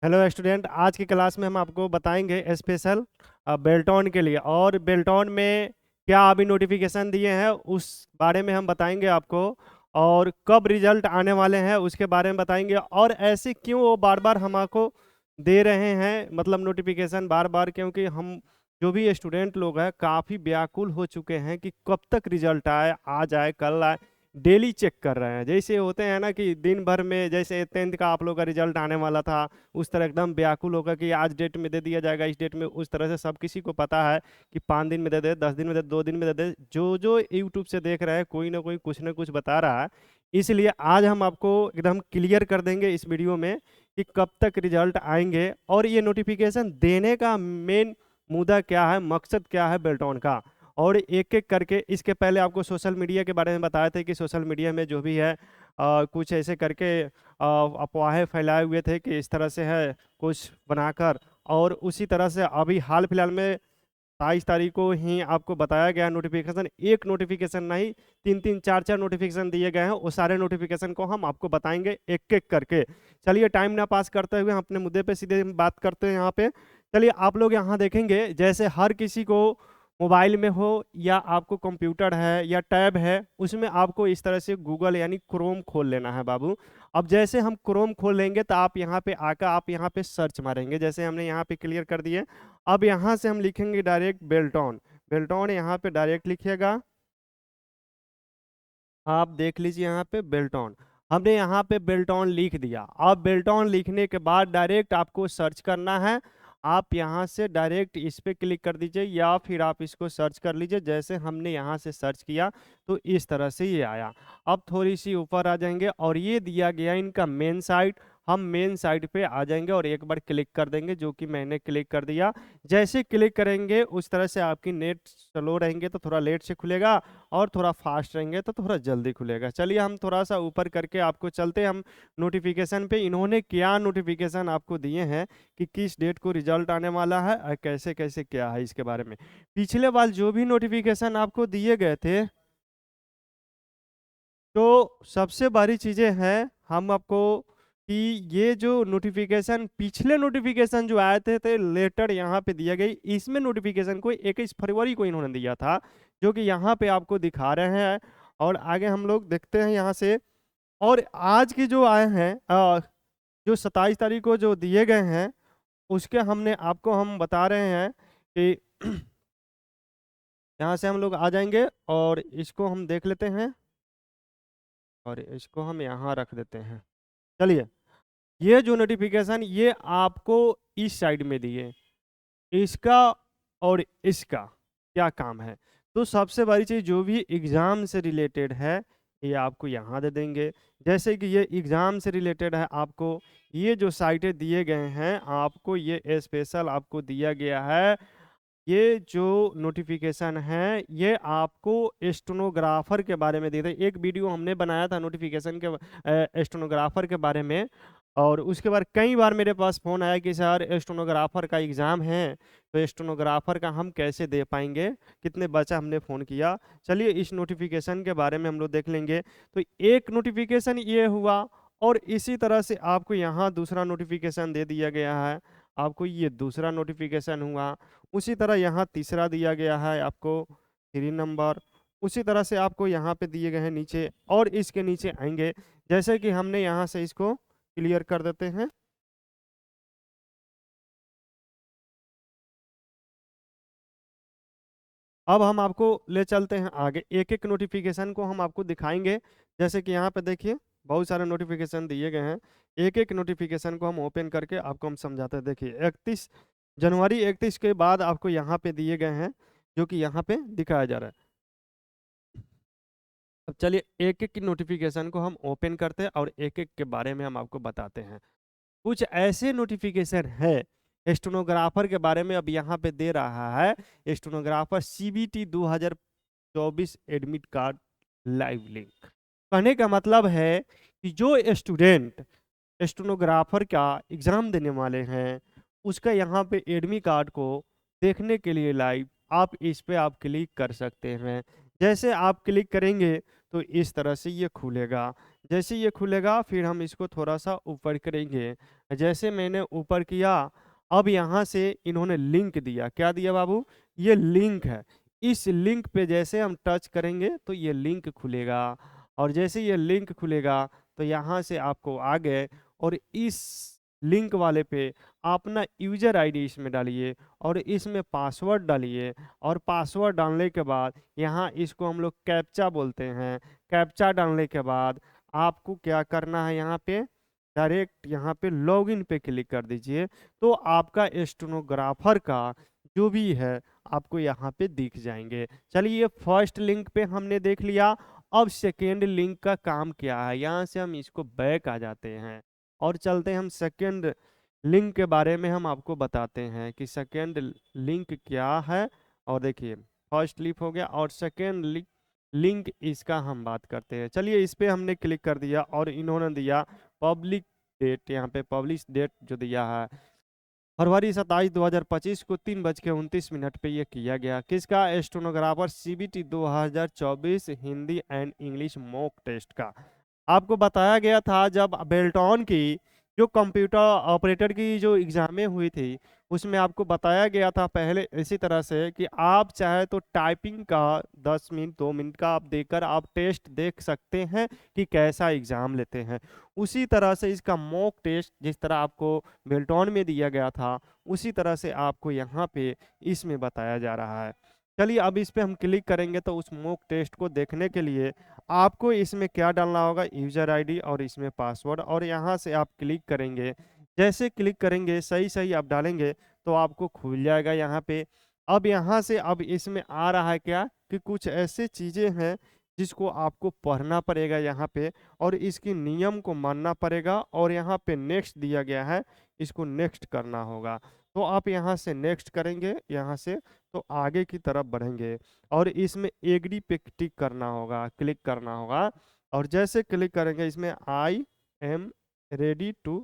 Hello student, आज की class में हम आपको बताएंगे स्पेशल बेल्टॉन के लिए, और बेल्टॉन में क्या अभी नोटिफिकेशन दिए हैं उस बारे में हम बताएंगे आपको, और कब रिजल्ट आने वाले हैं उसके बारे में बताएंगे, और ऐसे क्यों वो बार बार हमको दे रहे हैं, मतलब नोटिफिकेशन बार बार, क्योंकि हम जो भी स्टूडेंट लोग हैं काफ़ी व्याकुल हो चुके हैं कि कब तक रिजल्ट आए, आज आए कल आए। डेली चेक कर रहे हैं, जैसे होते हैं ना कि दिन भर में, जैसे 10th का आप लोग का रिजल्ट आने वाला था उस तरह एकदम व्याकुल होगा कि आज डेट में दे दिया जाएगा, इस डेट में। उस तरह से सब किसी को पता है कि 5 दिन में दे दे, 10 दिन में दे, 2 दिन में दे दे। जो जो यूट्यूब से देख रहे हैं कोई ना कुछ बता रहा है, इसलिए आज हम आपको एकदम क्लियर कर देंगे इस वीडियो में कि कब तक रिजल्ट आएंगे और ये नोटिफिकेशन देने का मेन मुद्दा क्या है, मकसद क्या है बेल्टॉन का। और एक एक करके, इसके पहले आपको सोशल मीडिया के बारे में बताए थे कि सोशल मीडिया में जो भी है कुछ ऐसे करके अफवाहें फैलाए हुए थे कि इस तरह से है कुछ बनाकर, और उसी तरह से अभी हाल फिलहाल में 22 तारीख को ही आपको बताया गया नोटिफिकेशन। एक नोटिफिकेशन नहीं, 3 3 4 4 नोटिफिकेशन दिए गए हैं। वो सारे नोटिफिकेशन को हम आपको बताएंगे एक एक करके। चलिए टाइम ना पास करते हुए हम अपने मुद्दे पे सीधे बात करते हैं यहाँ पे। चलिए आप लोग यहाँ देखेंगे, जैसे हर किसी को मोबाइल में हो या आपको कंप्यूटर है या टैब है, उसमें आपको इस तरह से गूगल यानी क्रोम खोल लेना है बाबू। अब जैसे हम क्रोम खोल लेंगे तो आप यहाँ पे आकर आप यहाँ पे सर्च मारेंगे, जैसे हमने यहाँ पे क्लियर कर दिए। अब यहाँ से हम लिखेंगे डायरेक्ट बेल्टॉन। बेल्टॉन यहाँ पे डायरेक्ट लिखिएगा, आप देख लीजिए यहाँ पे बेल्टॉन। हमने यहाँ पे बेल्टॉन लिख दिया। अब बेल्टॉन लिखने के बाद डायरेक्ट आपको सर्च करना है। आप यहाँ से डायरेक्ट इस पे क्लिक कर दीजिए या फिर आप इसको सर्च कर लीजिए। जैसे हमने यहाँ से सर्च किया तो इस तरह से ये आया। अब थोड़ी सी ऊपर आ जाएंगे और ये दिया गया इनका मेन साइट। हम मेन साइट पे आ जाएंगे और एक बार क्लिक कर देंगे, जो कि मैंने क्लिक कर दिया। जैसे क्लिक करेंगे उस तरह से आपकी नेट स्लो रहेंगे तो थोड़ा लेट से खुलेगा, और थोड़ा फास्ट रहेंगे तो थोड़ा जल्दी खुलेगा। चलिए हम थोड़ा सा ऊपर करके आपको चलते हैं हम नोटिफिकेशन पे। इन्होंने क्या नोटिफिकेशन आपको दिए हैं कि किस डेट को रिजल्ट आने वाला है और कैसे कैसे क्या है इसके बारे में। पिछले बार जो भी नोटिफिकेशन आपको दिए गए थे, तो सबसे बड़ी चीजें हैं हम आपको कि ये जो नोटिफिकेशन, पिछले नोटिफिकेशन जो आए थे लेटर यहाँ पे दिया गई, इसमें नोटिफिकेशन को 21 फरवरी को इन्होंने दिया था, जो कि यहाँ पे आपको दिखा रहे हैं। और आगे हम लोग देखते हैं यहाँ से। और आज की जो आए हैं जो 27 तारीख को जो दिए गए हैं, उसके हमने आपको हम बता रहे हैं कि यहाँ से हम लोग आ जाएंगे और इसको हम देख लेते हैं और इसको हम यहाँ रख देते हैं। चलिए, ये जो नोटिफिकेशन ये आपको इस साइड में दिए, इसका और इसका क्या काम है। तो सबसे बड़ी चीज़ जो भी एग्ज़ाम से रिलेटेड है ये आपको यहाँ दे देंगे। जैसे कि ये एग्ज़ाम से रिलेटेड है, आपको ये जो साइटें दिए गए हैं आपको ये स्पेशल आपको दिया गया है। ये जो नोटिफिकेशन है ये आपको स्टेनोग्राफर के बारे में दे दे। एक वीडियो हमने बनाया था नोटिफिकेशन के स्टेनोग्राफर के बारे में, और उसके बाद कई बार मेरे पास फ़ोन आया कि सर स्टेनोग्राफर का एग्ज़ाम है, तो स्टेनोग्राफर का हम कैसे दे पाएंगे, कितने बच्चा हमने फ़ोन किया। चलिए इस नोटिफिकेशन के बारे में हम लोग देख लेंगे। तो एक नोटिफिकेशन ये हुआ, और इसी तरह से आपको यहाँ दूसरा नोटिफिकेशन दे दिया गया है। आपको ये दूसरा नोटिफिकेशन हुआ, उसी तरह यहाँ तीसरा दिया गया है आपको 3 नंबर। उसी तरह से आपको यहाँ पे दिए गए हैं नीचे, और इसके नीचे आएंगे। जैसे कि हमने यहाँ से इसको क्लियर कर देते हैं। अब हम आपको ले चलते हैं आगे, एक एक नोटिफिकेशन को हम आपको दिखाएंगे। जैसे कि यहाँ पे देखिए बहुत सारे नोटिफिकेशन दिए गए हैं। एक एक नोटिफिकेशन को हम ओपन करके आपको हम समझाते हैं। देखिए 31 जनवरी 31 के बाद आपको यहाँ पे दिए गए हैं, जो कि यहाँ पे दिखाया जा रहा है। अब चलिए एक एक की नोटिफिकेशन को हम ओपन करते हैं और एक एक के बारे में हम आपको बताते हैं। कुछ ऐसे नोटिफिकेशन है स्टेनोग्राफर के बारे में, अब यहाँ पे दे रहा है stenographer CBT 2024 admit card live link. कहने का मतलब है कि जो स्टूडेंट स्टेनोग्राफर का एग्जाम देने वाले हैं उसका यहाँ पे एडमिट कार्ड को देखने के लिए लाइव आप इस पे आप क्लिक कर सकते हैं। जैसे आप क्लिक करेंगे तो इस तरह से ये खुलेगा। जैसे ये खुलेगा फिर हम इसको थोड़ा सा ऊपर करेंगे। जैसे मैंने ऊपर किया, अब यहाँ से इन्होंने लिंक दिया। क्या दिया बाबू? ये लिंक है। इस लिंक पे जैसे हम टच करेंगे तो ये लिंक खुलेगा, और जैसे ये लिंक खुलेगा तो यहाँ से आपको आ गए, और इस लिंक वाले पे अपना यूजर आईडी इसमें डालिए और इसमें पासवर्ड डालिए, और पासवर्ड डालने के बाद यहाँ इसको हम लोग कैप्चा बोलते हैं। कैप्चा डालने के बाद आपको क्या करना है, यहाँ पे डायरेक्ट यहाँ पे लॉगिन पे क्लिक कर दीजिए, तो आपका स्टेनोग्राफर का जो भी है आपको यहाँ पे दिख जाएंगे। चलिए फर्स्ट लिंक पे हमने देख लिया। अब सेकेंड लिंक का काम क्या है, यहाँ से हम इसको बैक आ जाते हैं और चलते हैं हम सेकेंड लिंक के बारे में हम आपको बताते हैं कि सेकेंड लिंक क्या है। और देखिए फर्स्ट लिंक हो गया और सेकेंड लिंक इसका हम बात करते हैं। चलिए इस पे हमने क्लिक कर दिया और इन्होंने दिया पब्लिक डेट। यहाँ पे पब्लिश डेट जो दिया है फरवरी 27 2025 को 3:29 पे ये किया गया। किसका? Stenographer CBT 2024 Hindi and English mock test का। आपको बताया गया था जब बेल्टॉन की जो कंप्यूटर ऑपरेटर की जो एग्जामें हुई थी उसमें आपको बताया गया था पहले इसी तरह से कि आप चाहे तो टाइपिंग का 10 मिनट 2 मिनट का आप देकर आप टेस्ट देख सकते हैं कि कैसा एग्ज़ाम लेते हैं। उसी तरह से इसका मॉक टेस्ट जिस तरह आपको बेल्टॉन में दिया गया था उसी तरह से आपको यहाँ पे इसमें बताया जा रहा है। चलिए अब इस पे हम क्लिक करेंगे तो उस मॉक टेस्ट को देखने के लिए आपको इसमें क्या डालना होगा, यूजर आईडी और इसमें पासवर्ड, और यहाँ से आप क्लिक करेंगे। जैसे क्लिक करेंगे सही सही आप डालेंगे तो आपको खुल जाएगा यहाँ पे। अब यहाँ से अब इसमें आ रहा है क्या कि कुछ ऐसे चीज़ें हैं जिसको आपको पढ़ना पड़ेगा यहाँ पे, और इसकी नियम को मानना पड़ेगा, और यहाँ पे नेक्स्ट दिया गया है, इसको नेक्स्ट करना होगा। तो आप यहाँ से नेक्स्ट करेंगे, यहाँ से तो आगे की तरफ बढ़ेंगे और इसमें एग्री पे टिक करना होगा, क्लिक करना होगा। और जैसे क्लिक करेंगे इसमें I am ready to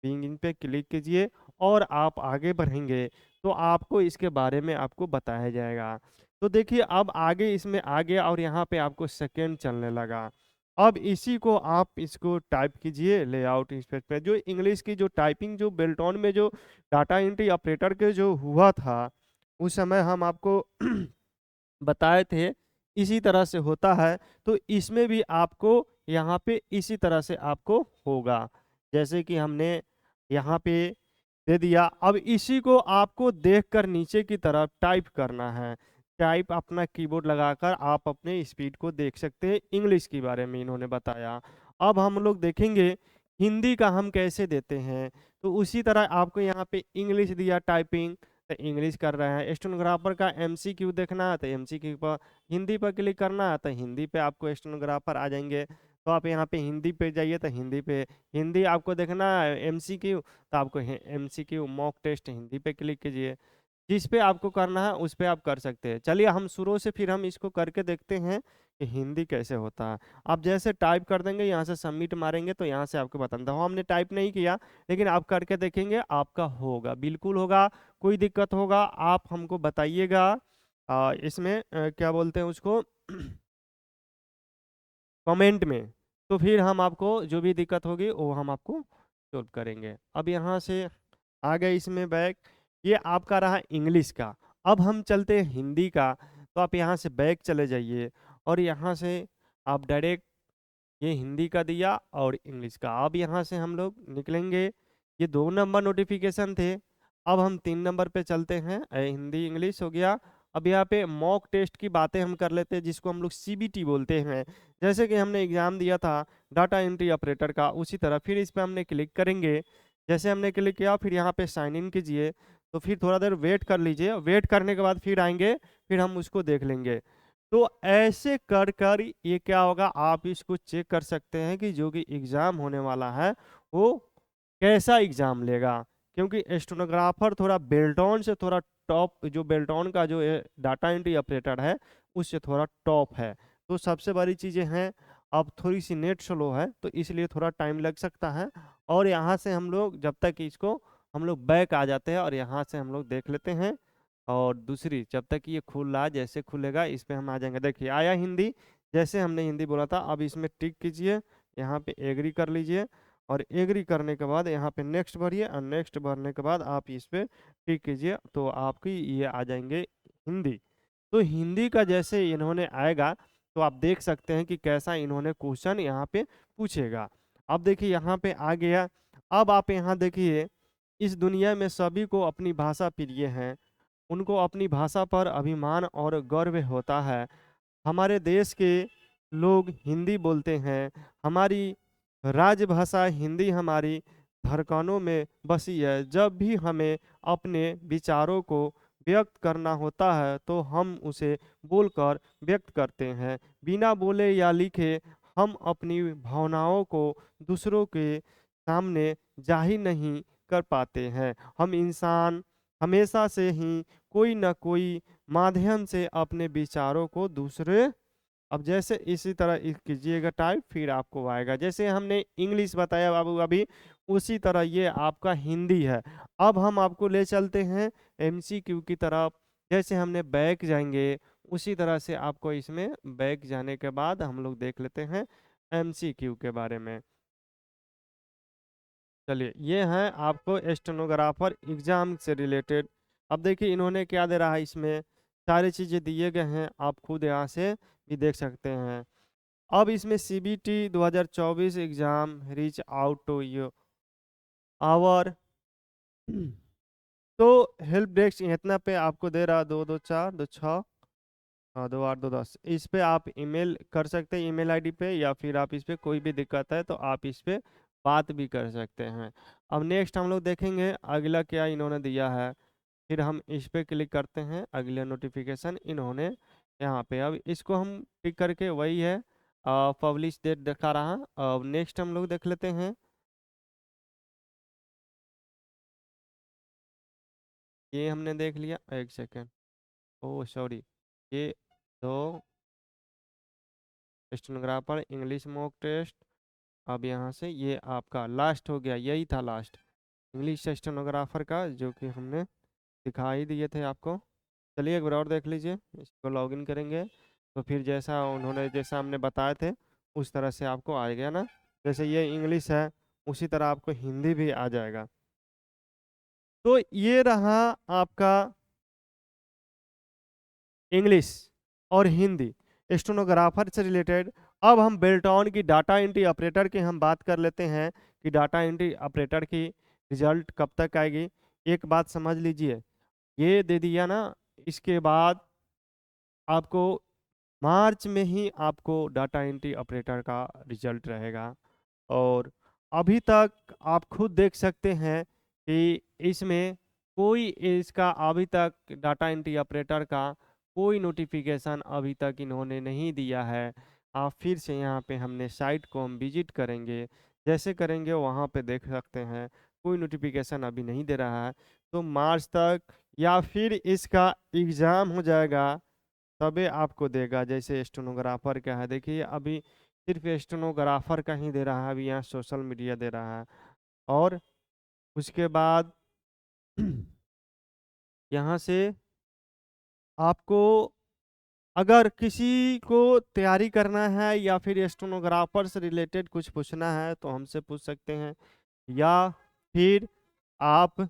begin इन पे क्लिक कीजिए और आप आगे बढ़ेंगे तो आपको इसके बारे में आपको बताया जाएगा। तो देखिए अब आगे इसमें आ गया और यहाँ पे आपको सेकेंड चलने लगा। अब इसी को आप इसको टाइप कीजिए लेआउट इंस्पेक्ट पे। जो इंग्लिश की जो टाइपिंग जो बेल्टॉन में जो डाटा एंट्री ऑपरेटर के जो हुआ था उस समय हम आपको बताए थे इसी तरह से होता है। तो इसमें भी आपको यहाँ पे इसी तरह से आपको होगा, जैसे कि हमने यहाँ पे दे दिया। अब इसी को आपको देखकर नीचे की तरफ टाइप करना है। टाइप अपना कीबोर्ड लगाकर आप अपने स्पीड को देख सकते हैं। इंग्लिश के बारे में इन्होंने बताया। अब हम लोग देखेंगे हिंदी का हम कैसे देते हैं। तो उसी तरह आपको यहाँ पे इंग्लिश दिया टाइपिंग, तो इंग्लिश कर रहे हैं। स्टेनोग्राफर का एमसीक्यू देखना है तो एमसीक्यू पर हिंदी पर क्लिक करना है तो हिंदी पे आपको स्टेनोग्राफर आ जाएंगे। तो आप यहाँ पे हिंदी पे जाइए तो हिंदी पे, हिंदी आपको देखना है एमसीक्यू तो आपको एमसीक्यू मॉक टेस्ट हिंदी पे क्लिक कीजिए। जिस पे आपको करना है उस पे आप कर सकते हैं। चलिए हम शुरू से फिर हम इसको करके देखते हैं कि हिंदी कैसे होता है। आप जैसे टाइप कर देंगे यहाँ से सबमिट मारेंगे तो यहाँ से आपको बताता हूँ। हमने टाइप नहीं किया लेकिन आप करके देखेंगे आपका होगा, बिल्कुल होगा। कोई दिक्कत होगा आप हमको बताइएगा। इसमें क्या बोलते हैं उसको कमेंट में, तो फिर हम आपको जो भी दिक्कत होगी वो हम आपको सॉल्व करेंगे। अब यहाँ से आ गए इसमें बैक, ये आपका रहा इंग्लिश का। अब हम चलते हैं हिंदी का। तो आप यहाँ से बैक चले जाइए और यहाँ से आप डायरेक्ट ये हिंदी का दिया और इंग्लिश का। अब यहाँ से हम लोग निकलेंगे। ये 2 नंबर नोटिफिकेशन थे। अब हम 3 नंबर पे चलते हैं। हिंदी इंग्लिश हो गया। अब यहाँ पे मॉक टेस्ट की बातें हम कर लेते हैं जिसको हम लोग सीबीटी बोलते हैं। जैसे कि हमने एग्ज़ाम दिया था डाटा एंट्री ऑपरेटर का उसी तरह फिर इस पर हमने क्लिक करेंगे। जैसे हमने क्लिक किया फिर यहाँ पे साइन इन कीजिए, तो फिर थोड़ा देर वेट कर लीजिए। वेट करने के बाद फिर आएंगे, फिर हम उसको देख लेंगे। तो ऐसे कर कर ये क्या होगा आप इसको चेक कर सकते हैं कि जो कि एग्ज़ाम होने वाला है वो कैसा एग्ज़ाम लेगा। क्योंकि स्टेनोग्राफर थोड़ा बेल्टॉन से थोड़ा टॉप, जो बेल्टॉन का जो डाटा एंट्री ऑपरेटर है उससे थोड़ा टॉप है। तो सबसे बड़ी चीज़ें हैं अब थोड़ी सी नेट स्लो है तो इसलिए थोड़ा टाइम लग सकता है। और यहाँ से हम लोग जब तक इसको हम लोग बैक आ जाते हैं और यहाँ से हम लोग देख लेते हैं। और दूसरी जब तक ये खुल रहा है, जैसे खुलेगा इस पे हम आ जाएंगे। देखिए आया हिंदी, जैसे हमने हिंदी बोला था, अब इसमें टिक कीजिए, यहाँ पे एग्री कर लीजिए, और एग्री करने के बाद यहाँ पे नेक्स्ट भरिए, और नेक्स्ट भरने के बाद आप इस पे टिक कीजिए, तो आपकी ये आ जाएंगे हिंदी। तो हिंदी का जैसे इन्होंने आएगा, तो आप देख सकते हैं कि कैसा इन्होंने क्वेश्चन यहाँ पे पूछेगा। अब देखिए यहाँ पे आ गया। अब आप यहाँ देखिए, इस दुनिया में सभी को अपनी भाषा प्रिय है, उनको अपनी भाषा पर अभिमान और गर्व होता है। हमारे देश के लोग हिंदी बोलते हैं, हमारी राजभाषा हिंदी हमारी धड़कनों में बसी है। जब भी हमें अपने विचारों को व्यक्त करना होता है तो हम उसे बोलकर व्यक्त करते हैं। बिना बोले या लिखे हम अपनी भावनाओं को दूसरों के सामने जाहिर नहीं कर पाते हैं। हम इंसान हमेशा से ही कोई न कोई माध्यम से अपने विचारों को दूसरे, अब जैसे इसी तरह कीजिएगा टाइप, फिर आपको आएगा। जैसे हमने इंग्लिश बताया बाबू अभी, उसी तरह ये आपका हिंदी है। अब हम आपको ले चलते हैं एमसीक्यू की तरफ। जैसे हमने बैक जाएंगे, उसी तरह से आपको इसमें बैक जाने के बाद हम लोग देख लेते हैं एमसीक्यू के बारे में। चलिए, ये है आपको स्टेनोग्राफर एग्जाम से रिलेटेड। अब देखिए इन्होंने क्या दे रहा है, इसमें सारी चीज़ें दिए गए हैं, आप खुद यहाँ से भी देख सकते हैं। अब इसमें CBT 2024 exam reach out to you our, तो हेल्प डेस्क इतना पे आपको दे रहा 224 2 6 2 8 2 10। इस पे आप ईमेल कर सकते हैं, ईमेल आईडी पे, या फिर आप इस पे कोई भी दिक्कत है तो आप इस पे बात भी कर सकते हैं। अब नेक्स्ट हम लोग देखेंगे अगला क्या इन्होंने दिया है। फिर हम इस पे क्लिक करते हैं, अगला नोटिफिकेशन इन्होंने यहाँ पे, अब इसको हम टिक करके, वही है पब्लिश डेट दिखा रहा। अब नेक्स्ट हम लोग देख लेते हैं। ये हमने देख लिया, एक सेकेंड, ओह सॉरी, ये दो स्टेनोग्राफर इंग्लिश मॉक टेस्ट। अब यहाँ से ये आपका लास्ट हो गया, यही था लास्ट इंग्लिश स्टेनोग्राफर का, जो कि हमने दिखाई दिए थे आपको। चलिए एक बार और देख लीजिए, इसको लॉगिन करेंगे तो फिर जैसा उन्होंने, जैसा हमने बताए थे उस तरह से आपको आ गया ना। जैसे ये इंग्लिश है, उसी तरह आपको हिंदी भी आ जाएगा। तो ये रहा आपका इंग्लिश और हिंदी स्टेनोग्राफर से रिलेटेड। अब हम बेल्टॉन की डाटा एंट्री ऑपरेटर की हम बात कर लेते हैं कि डाटा एंट्री ऑपरेटर की रिजल्ट कब तक आएगी। एक बात समझ लीजिए, ये दे दिया ना, इसके बाद आपको मार्च में ही आपको डाटा एंट्री ऑपरेटर का रिजल्ट रहेगा। और अभी तक आप खुद देख सकते हैं कि इसमें कोई, इसका अभी तक डाटा एंट्री ऑपरेटर का कोई नोटिफिकेशन अभी तक इन्होंने नहीं दिया है। आप फिर से यहाँ पे हमने साइट को हम विजिट करेंगे, जैसे करेंगे वहाँ पे देख सकते हैं कोई नोटिफिकेशन अभी नहीं दे रहा है। तो मार्च तक या फिर इसका एग्ज़ाम हो जाएगा तबे आपको देगा। जैसे स्टेनोग्राफर का है, देखिए अभी सिर्फ स्टेनोग्राफर का ही दे रहा है, अभी यहाँ सोशल मीडिया दे रहा है। और उसके बाद यहाँ से आपको अगर किसी को तैयारी करना है या फिर स्टेनोग्राफर से रिलेटेड कुछ पूछना है तो हमसे पूछ सकते हैं, या फिर आप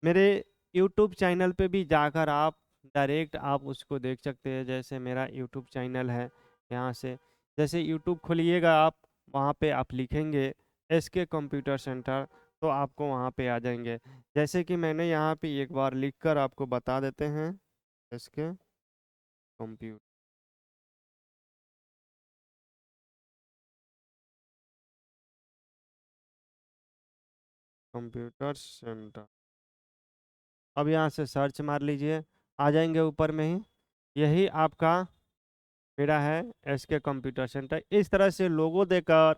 मेरे यूट्यूब चैनल पे भी जाकर आप डायरेक्ट आप उसको देख सकते हैं। जैसे मेरा यूट्यूब चैनल है, यहाँ से जैसे यूट्यूब खोलिएगा आप, वहाँ पे आप लिखेंगे एसके कंप्यूटर सेंटर, तो आपको वहाँ पे आ जाएंगे। जैसे कि मैंने यहाँ पे एक बार लिखकर आपको बता देते हैं, एसके कंप्यूटर कंप्यूटर सेंटर। अब यहाँ से सर्च मार लीजिए, आ जाएंगे ऊपर में ही, यही आपका मेरा है एसके कंप्यूटर सेंटर। इस तरह से लोगो देकर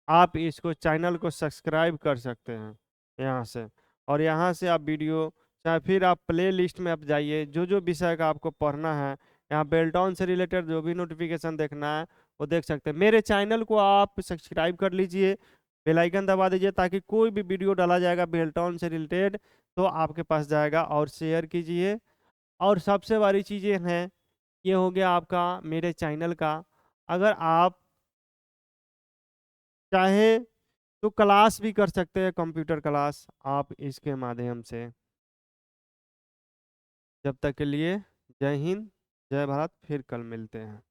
आप इसको चैनल को सब्सक्राइब कर सकते हैं यहाँ से। और यहाँ से आप वीडियो, चाहे फिर आप प्ले लिस्ट में आप जाइए, जो जो विषय का आपको पढ़ना है, यहाँ बेल्टॉन से रिलेटेड जो भी नोटिफिकेशन देखना है वो देख सकते हैं। मेरे चैनल को आप सब्सक्राइब कर लीजिए, बेल आइकन दबा दीजिए, ताकि कोई भी वीडियो डाला जाएगा बेल्टॉन से रिलेटेड तो आपके पास जाएगा। और शेयर कीजिए। और सबसे बड़ी चीज़ें हैं, ये हो गया आपका मेरे चैनल का। अगर आप चाहे तो क्लास भी कर सकते हैं, कंप्यूटर क्लास आप इसके माध्यम से। जब तक के लिए जय हिंद, जय भारत, फिर कल मिलते हैं।